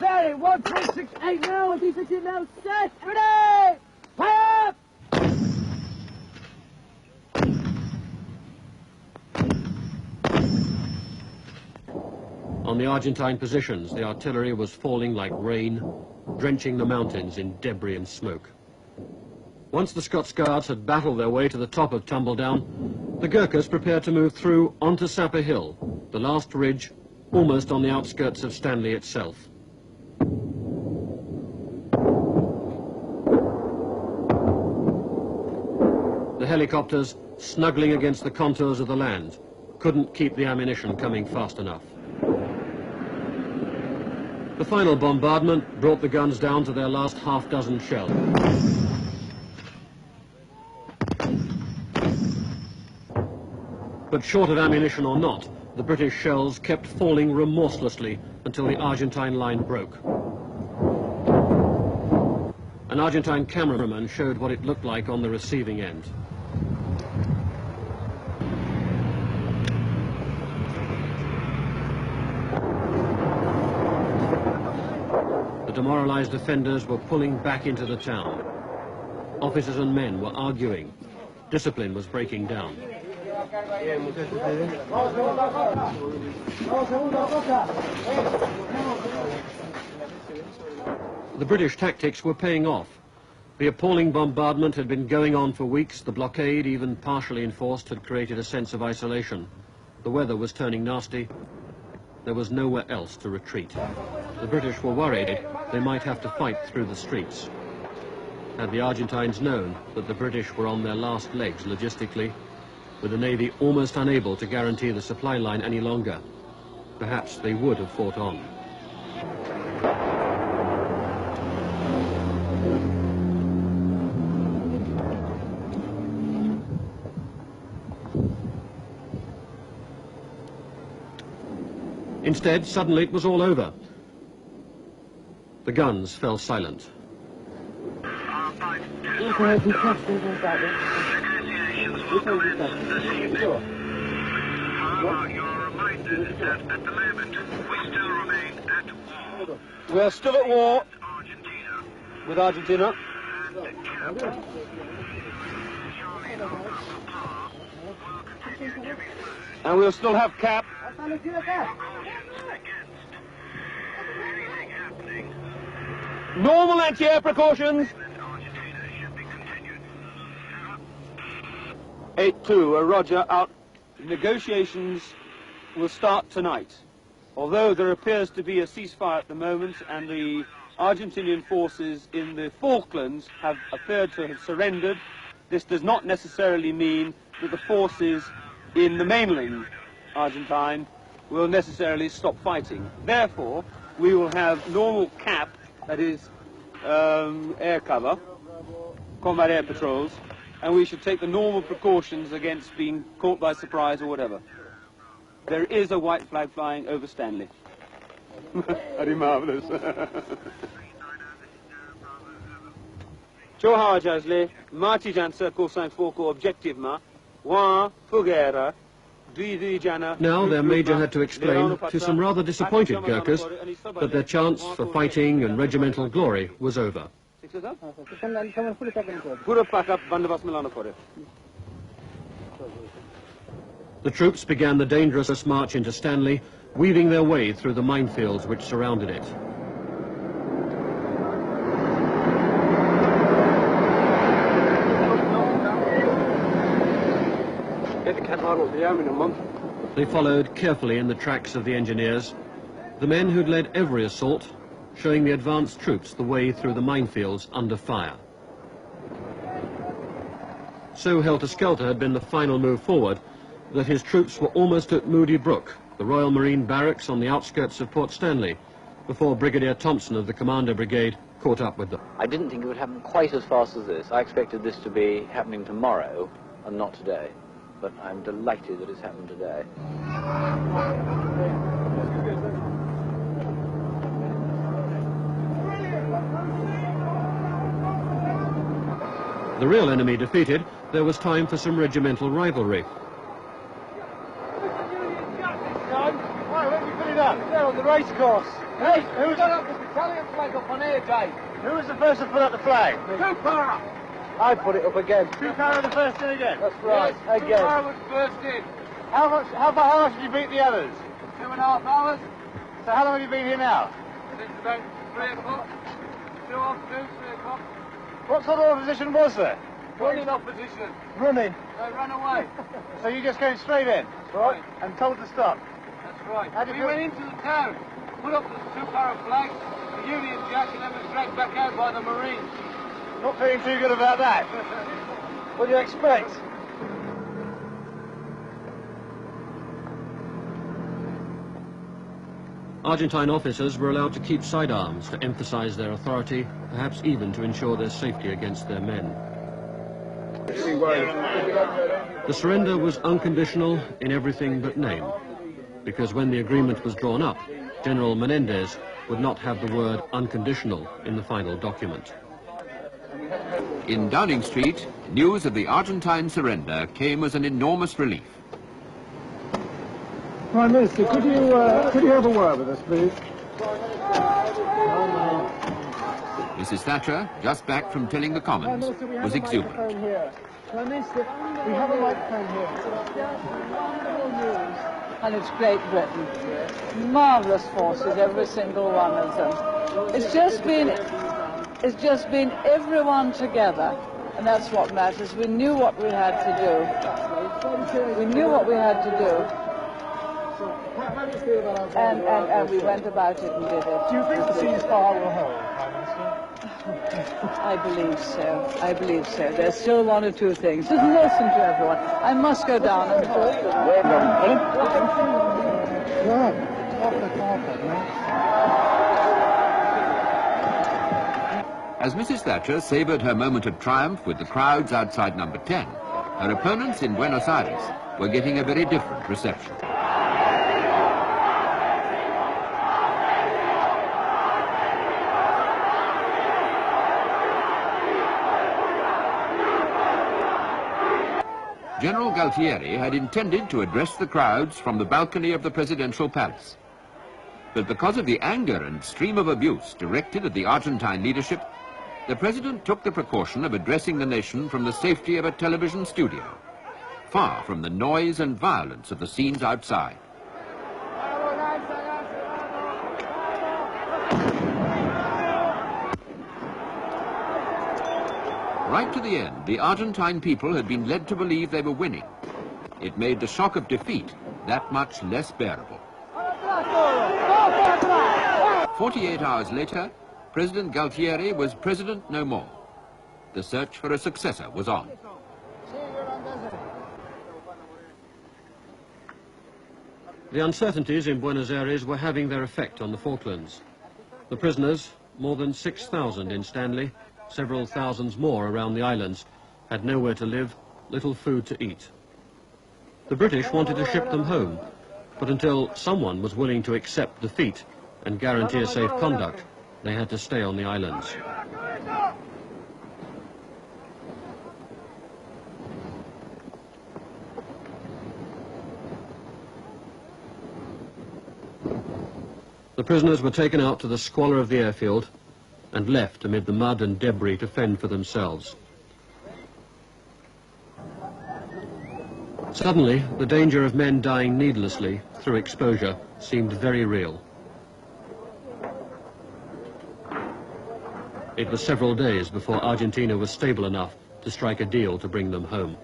Ready, 1368 now, 1368 now, set, ready! Fire up! On the Argentine positions, the artillery was falling like rain, drenching the mountains in debris and smoke. Once the Scots Guards had battled their way to the top of Tumbledown, the Gurkhas prepared to move through onto Sapper Hill, the last ridge, almost on the outskirts of Stanley itself. The helicopters, snuggling against the contours of the land, couldn't keep the ammunition coming fast enough. The final bombardment brought the guns down to their last half-dozen shells. But short of ammunition or not, the British shells kept falling remorselessly until the Argentine line broke. An Argentine cameraman showed what it looked like on the receiving end. The demoralized defenders were pulling back into the town. Officers and men were arguing. Discipline was breaking down. The British tactics were paying off. The appalling bombardment had been going on for weeks. The blockade, even partially enforced, had created a sense of isolation. The weather was turning nasty. There was nowhere else to retreat. The British were worried they might have to fight through the streets. Had the Argentines known that the British were on their last legs logistically, with the Navy almost unable to guarantee the supply line any longer, perhaps they would have fought on. Instead, suddenly it was all over. The guns fell silent. Negotiations will commence this evening. However, you're reminded that at the moment we still remain at war. We are still at war Argentina. with Argentina. And Cap, Charlie Alpha Papa, will continue to be furnished And we'll still have Cap. precautions against anything happening. Normal anti-air precautions. Argentina should be continued. 8-2, Roger, out. Negotiations will start tonight. Although there appears to be a ceasefire at the moment and the Argentinian forces in the Falklands have appeared to have surrendered, this does not necessarily mean that the forces in the mainland Argentine will necessarily stop fighting. Therefore, we will have normal CAP, that is air cover, combat air patrols, and we should take the normal precautions against being caught by surprise or whatever. There is a white flag flying over Stanley. Very marvellous. Ciao Hajasle, Marty Jansa, Cosine Foco, Objective Ma, Wa, Fugera, Now their major had to explain to some rather disappointed Gurkhas that their chance for fighting and regimental glory was over. The troops began the dangerous march into Stanley, weaving their way through the minefields which surrounded it. They followed carefully in the tracks of the engineers, the men who'd led every assault, showing the advanced troops the way through the minefields under fire. So helter-skelter had been the final move forward that his troops were almost at Moody Brook, the Royal Marine Barracks on the outskirts of Port Stanley, before Brigadier Thompson of the Commander Brigade caught up with them. I didn't think it would happen quite as fast as this. I expected this to be happening tomorrow and not today. But I'm delighted that it's happened today. The real enemy defeated, there was time for some regimental rivalry. on the race course. Hey, who's got up the battalion flag up on here, Dave? Who was the first to put up the flag? Two-para! I put it up again. Two-para the first in again? That's right, Yes, again. Two-para was first in. How much did you beat the others? 2.5 hours. So how long have you been here now? Since about 3 o'clock. 2 afternoon, 3 o'clock. What sort of opposition was there? Running opposition. Running. They ran away. So you just came straight in? That's right. And told to stop? That's right. How did We you- went into the town, put up the two-para flag, the Union Jack, and then was dragged back out by the Marines. Not feeling too good about that. What do you expect? Argentine officers were allowed to keep sidearms to emphasize their authority, perhaps even to ensure their safety against their men. The surrender was unconditional in everything but name, because when the agreement was drawn up, General Menendez would not have the word unconditional in the final document. In Downing Street, news of the Argentine surrender came as an enormous relief. Prime Minister, could you have a word with us, please? Mrs. Thatcher, just back from telling the Prime Commons, Minister, we have was a exuberant. microphone here. Prime Minister, we have a microphone here. Wonderful news. And it's Great Britain. Marvellous forces, every single one of them. It's just been everyone together, and that's what matters. We knew what we had to do. We knew what we had to do. And we went about it and did it. Do you think the ceasefire will hold, Prime Minister? I believe so. I believe so. There's still one or two things. Just listen to everyone. I must go down and talk to them. Right. Off the carpet, mate. As Mrs. Thatcher savoured her moment of triumph with the crowds outside number 10, her opponents in Buenos Aires were getting a very different reception. General Galtieri had intended to address the crowds from the balcony of the presidential palace. But because of the anger and stream of abuse directed at the Argentine leadership, the president took the precaution of addressing the nation from the safety of a television studio, far from the noise and violence of the scenes outside. Right to the end, the Argentine people had been led to believe they were winning. It made the shock of defeat that much less bearable. 48 hours later, President Galtieri was president no more. The search for a successor was on. The uncertainties in Buenos Aires were having their effect on the Falklands. The prisoners, more than 6,000 in Stanley, several thousands more around the islands, had nowhere to live, little food to eat. The British wanted to ship them home, but until someone was willing to accept defeat and guarantee a safe conduct, they had to stay on the islands. The prisoners were taken out to the squalor of the airfield and left amid the mud and debris to fend for themselves. Suddenly, the danger of men dying needlessly through exposure seemed very real. It was several days before Argentina was stable enough to strike a deal to bring them home.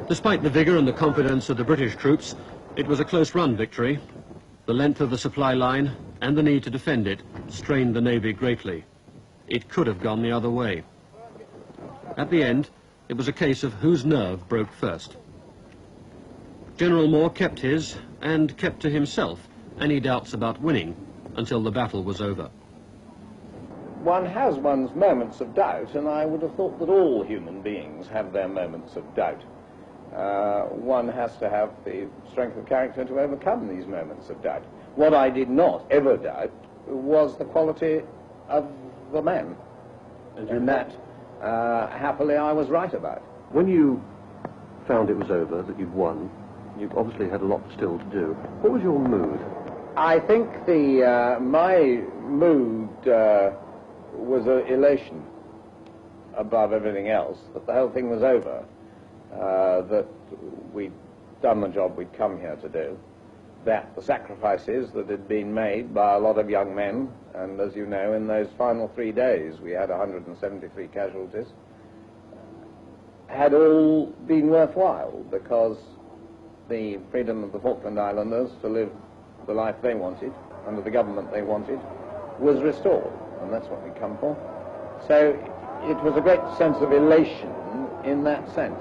Despite the vigor and the confidence of the British troops, it was a close-run victory. The length of the supply line and the need to defend it strained the Navy greatly. It could have gone the other way. At the end, it was a case of whose nerve broke first. General Moore kept his, and kept to himself, any doubts about winning until the battle was over. One has one's moments of doubt, and I would have thought that all human beings have their moments of doubt. One has to have the strength of character to overcome these moments of doubt. What I did not ever doubt was the quality of the man, and that, happily, I was right about. When you found it was over, that you'd won, you obviously had a lot still to do. What was your mood? I think my mood was elation above everything else, that the whole thing was over, that we'd done the job we'd come here to do, that the sacrifices that had been made by a lot of young men, and as you know, in those final 3 days we had 173 casualties, had all been worthwhile, because the freedom of the Falkland Islanders to live the life they wanted, under the government they wanted, was restored, and that's what we come for. So it was a great sense of elation in that sense.